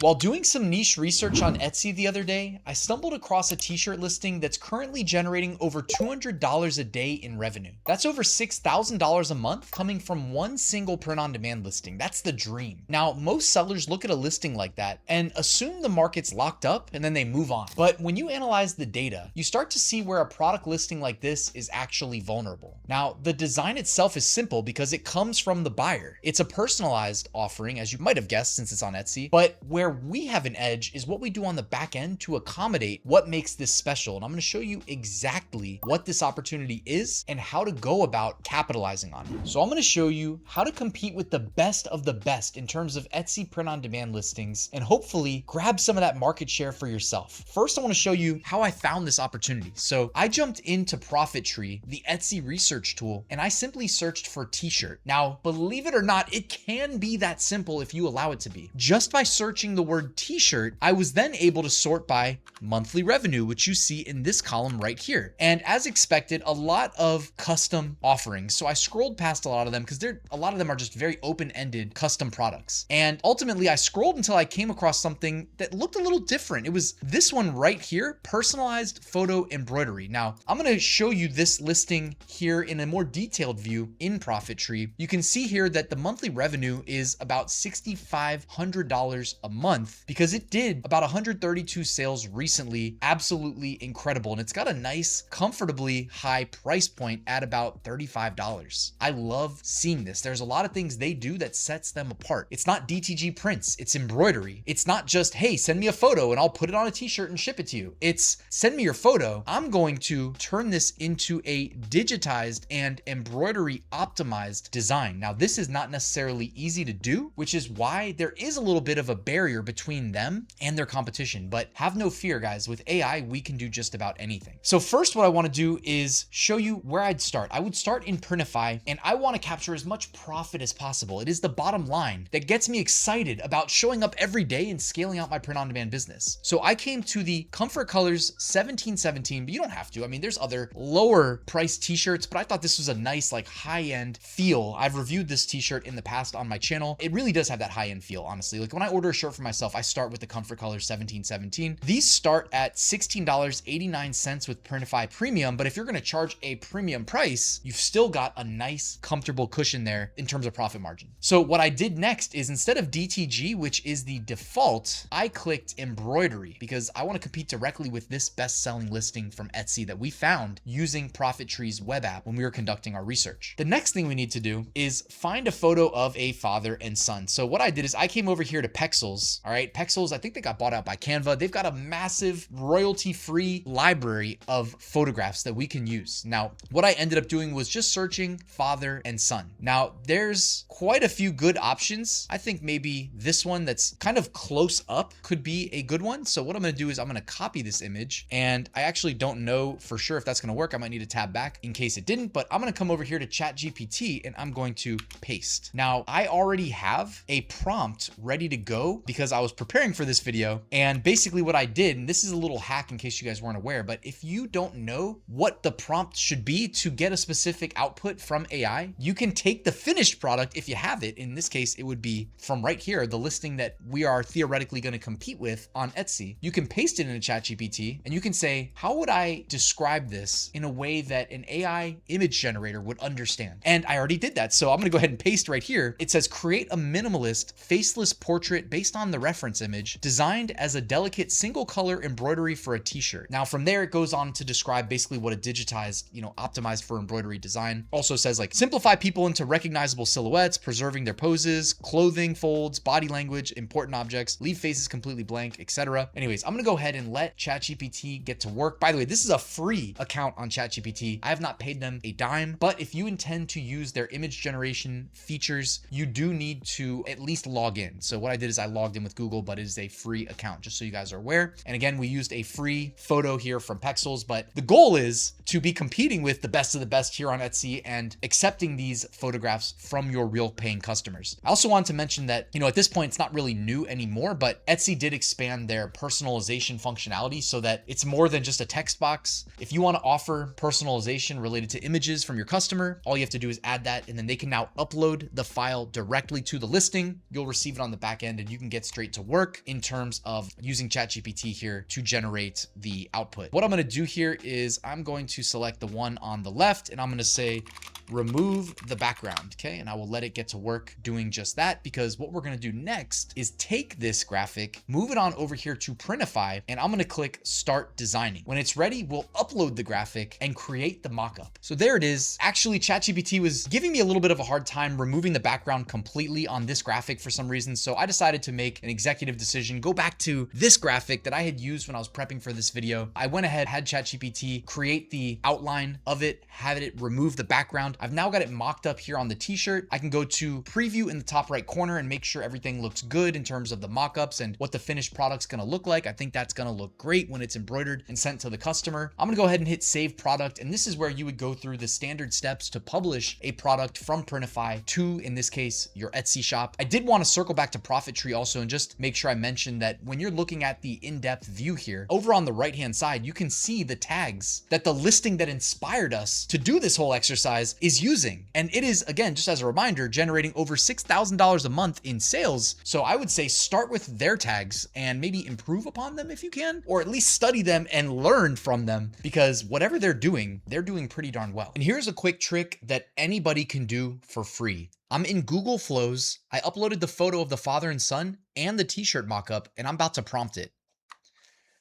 While doing some niche research on Etsy the other day, I stumbled across a t-shirt listing that's currently generating over $200 a day in revenue. That's over $6,000 a month coming from one single print-on-demand listing. That's the dream. Now, most sellers look at a listing like that and assume the market's locked up and then they move on. But when you analyze the data, you start to see where a product listing like this is actually vulnerable. Now, the design itself is simple because it comes from the buyer. It's a personalized offering, as you might have guessed since it's on Etsy, but where we have an edge is what we do on the back end to accommodate what makes this special. And I'm going to show you exactly what this opportunity is and how to go about capitalizing on it. So I'm going to show you how to compete with the best of the best in terms of Etsy print-on-demand listings and hopefully grab some of that market share for yourself. First, I want to show you how I found this opportunity. So I jumped into Profit Tree, the Etsy research tool, and I simply searched for t-shirt. Now, believe it or not, it can be that simple if you allow it to be. Just by searching the word t-shirt, I was then able to sort by monthly revenue, which you see in this column right here. And as expected, a lot of custom offerings. So I scrolled past a lot of them because a lot of them are just very open-ended custom products. And ultimately I scrolled until I came across something that looked a little different. It was this one right here, personalized photo embroidery. Now I'm going to show you this listing here in a more detailed view in Profit Tree. You can see here that the monthly revenue is about $6,500 a month because it did about 132 sales recently. Absolutely incredible. And it's got a nice, comfortably high price point at about $35. I love seeing this. There's a lot of things they do that sets them apart. It's not DTG prints, it's embroidery. It's not just, hey, send me a photo and I'll put it on a t-shirt and ship it to you. It's send me your photo. I'm going to turn this into a digitized and embroidery optimized design. Now, this is not necessarily easy to do, which is why there is a little bit of a barrier between them and their competition. But have no fear, guys. With AI, we can do just about anything. So first, what I want to do is show you where I'd start. I would start in Printify, and I want to capture as much profit as possible. It is the bottom line that gets me excited about showing up every day and scaling out my print-on-demand business. So I came to the Comfort Colors 1717, but you don't have to. I mean, there's other lower priced t-shirts, but I thought this was a nice, like, high-end feel. I've reviewed this t-shirt in the past on my channel. It really does have that high-end feel, honestly. Like when I order a shirt for myself, I start with the Comfort Colors 1717. These start at $16.89 with Printify Premium, but if you're going to charge a premium price, you've still got a nice, comfortable cushion there in terms of profit margin. So what I did next is instead of DTG, which is the default, I clicked embroidery because I want to compete directly with this best-selling listing from Etsy that we found using Profit Tree's web app when we were conducting our research. The next thing we need to do is find a photo of a father and son. So what I did is I came over here to Pexels. All right, Pexels, I think they got bought out by Canva. They've got a massive royalty-free library of photographs that we can use. Now, what I ended up doing was just searching father and son. Now, there's quite a few good options. I think maybe this one that's kind of close up could be a good one. So what I'm going to do is I'm going to copy this image, and I actually don't know for sure if that's going to work. I might need to tab back in case it didn't, but I'm going to come over here to ChatGPT and I'm going to paste. Now, I already have a prompt ready to go because I was preparing for this video. And basically what I did, and this is a little hack in case you guys weren't aware, but if you don't know what the prompt should be to get a specific output from AI, you can take the finished product if you have it. In this case, it would be from right here, the listing that we are theoretically going to compete with on Etsy. You can paste it in a ChatGPT and you can say, how would I describe this in a way that an AI image generator would understand? And I already did that. So I'm going to go ahead and paste right here. It says, create a minimalist faceless portrait based on the reference image designed as a delicate single color embroidery for a t-shirt. Now from there, it goes on to describe basically what a digitized, optimized for embroidery design. Also says like simplify people into recognizable silhouettes, preserving their poses, clothing folds, body language, important objects, leave faces completely blank, etc. Anyways, I'm going to go ahead and let ChatGPT get to work. By the way, this is a free account on ChatGPT. I have not paid them a dime, but if you intend to use their image generation features, you do need to at least log in. So what I did is I logged in with Google, but it is a free account, just so you guys are aware. And again, we used a free photo here from Pexels, but the goal is to be competing with the best of the best here on Etsy and accepting these photographs from your real paying customers. I also wanted to mention that, at this point, it's not really new anymore, but Etsy did expand their personalization functionality so that it's more than just a text box. If you want to offer personalization related to images from your customer, all you have to do is add that, and then they can now upload the file directly to the listing. You'll receive it on the back end and you can get straight to work in terms of using ChatGPT here to generate the output. What I'm going to do here is I'm going to select the one on the left and I'm going to say remove the background. Okay. And I will let it get to work doing just that, because what we're going to do next is take this graphic, move it on over here to Printify, and I'm going to click start designing. When it's ready, we'll upload the graphic and create the mockup. So there it is. Actually, ChatGPT was giving me a little bit of a hard time removing the background completely on this graphic for some reason. So I decided to make an executive decision, go back to this graphic that I had used when I was prepping for this video. I went ahead, had ChatGPT create the outline of it, had it remove the background. I've now got it mocked up here on the t-shirt. I can go to preview in the top right corner and make sure everything looks good in terms of the mockups and what the finished product's gonna look like. I think that's gonna look great when it's embroidered and sent to the customer. I'm gonna go ahead and hit save product. And this is where you would go through the standard steps to publish a product from Printify to, in this case, your Etsy shop. I did want to circle back to Profit Tree also and just make sure I mention that when you're looking at the in-depth view here, over on the right-hand side, you can see the tags that the listing that inspired us to do this whole exercise is using. And it is, again, just as a reminder, generating over $6,000 a month in sales. So I would say start with their tags and maybe improve upon them if you can, or at least study them and learn from them, because whatever they're doing pretty darn well. And here's a quick trick that anybody can do for free. I'm in Google Flows. I uploaded the photo of the father and son and the t-shirt mockup, and I'm about to prompt it.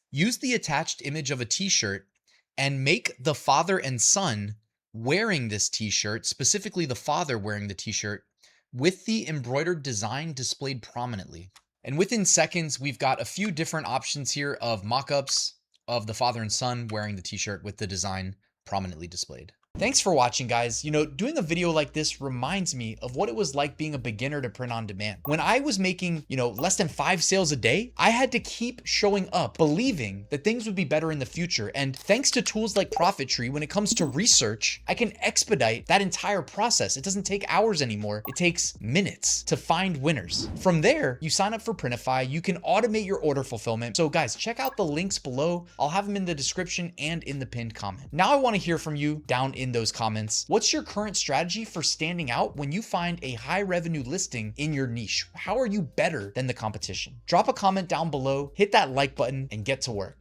Use the attached image of a t-shirt and make the father and son wearing this t-shirt, specifically the father wearing the t-shirt, with the embroidered design displayed prominently. And within seconds, we've got a few different options here of mockups of the father and son wearing the t-shirt with the design prominently displayed. Thanks for watching, guys. You know, doing a video like this reminds me of what it was like being a beginner to print on demand. When I was making, less than 5 sales a day, I had to keep showing up, believing that things would be better in the future. And thanks to tools like Profit Tree, when it comes to research, I can expedite that entire process. It doesn't take hours anymore. It takes minutes to find winners. From there, you sign up for Printify. You can automate your order fulfillment. So guys, check out the links below. I'll have them in the description and in the pinned comment. Now I want to hear from you down in those comments. What's your current strategy for standing out when you find a high revenue listing in your niche? How are you better than the competition? Drop a comment down below, hit that like button, and get to work.